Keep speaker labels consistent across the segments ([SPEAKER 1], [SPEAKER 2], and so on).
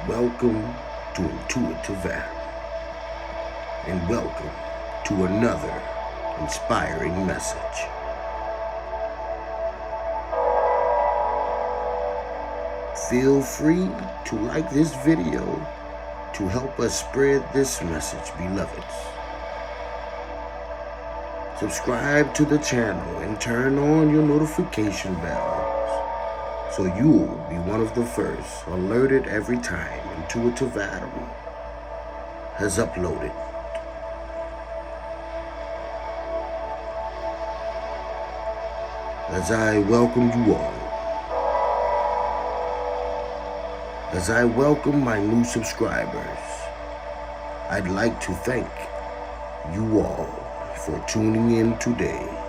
[SPEAKER 1] Welcome to Intuitive Adam, and welcome to another inspiring message. Feel free to like this video to help us spread this message, beloveds. Subscribe to the channel and turn on your notification bells so you'll be one of the first alerted every time Intuitive Adam has uploaded. As I welcome you all, as I welcome my new subscribers, I'd like to thank you all for tuning in today.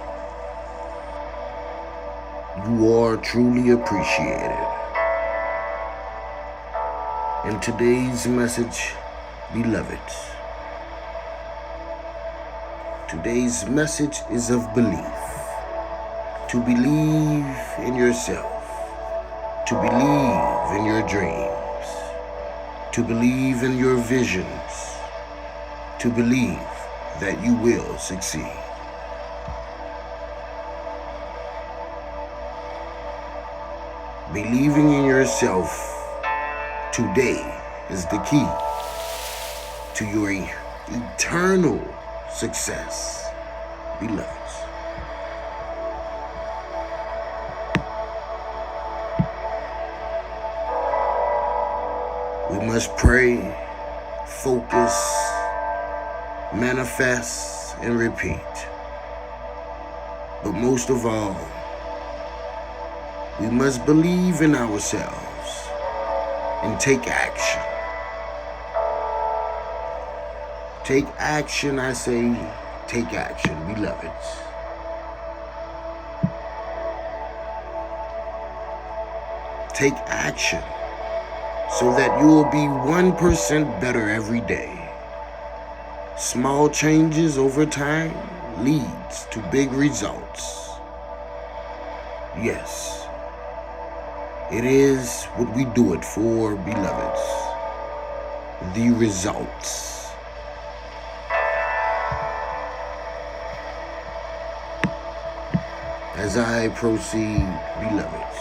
[SPEAKER 1] You are truly appreciated. In today's message, beloveds, today's message is of belief. To believe in yourself, to believe in your dreams, to believe in your visions, to believe that you will succeed. Believing in yourself today is the key to your eternal success, beloveds. We must pray, focus, manifest, and repeat. But most of all, we must believe in ourselves and take action. Take action, I say, take action, beloveds. Take action so that you will be 1% better every day. Small changes over time leads to big results. Yes. It is what we do it for, beloveds. The results. As I proceed, beloveds,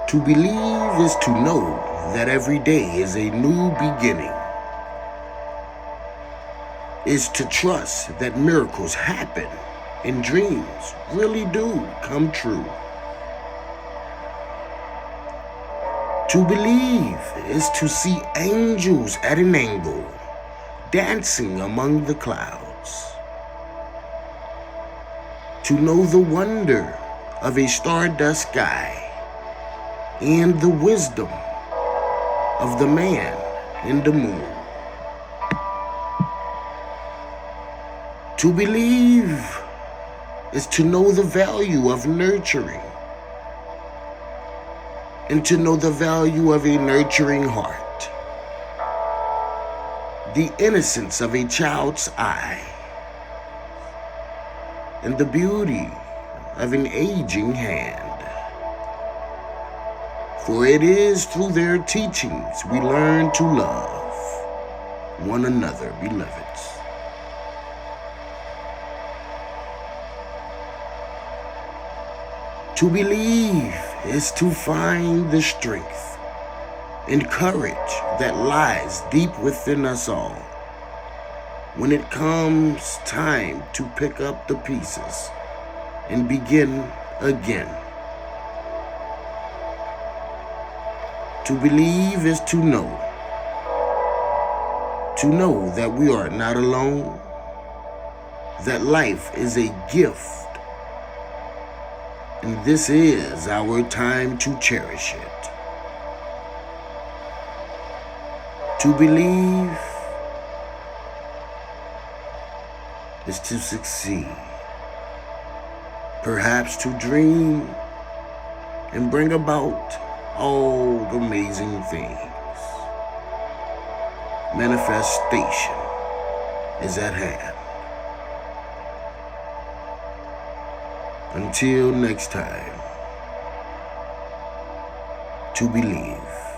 [SPEAKER 1] to believe is to know that every day is a new beginning. Is to trust that miracles happen and dreams really do come true. To believe is to see angels at an angle, dancing among the clouds. To know the wonder of a stardust sky and the wisdom of the man in the moon. To believe is to know the value of nurturing and to know the value of a nurturing heart, the innocence of a child's eye, and the beauty of an aging hand. For it is through their teachings we learn to love one another, beloveds. To believe is to find the strength and courage that lies deep within us all when it comes time to pick up the pieces and begin again. To believe is to know that we are not alone that life is a gift, and this is our time to cherish it. To believe is to succeed, perhaps to dream and bring about all the amazing things. Manifestation is at hand. Until next time, to believe.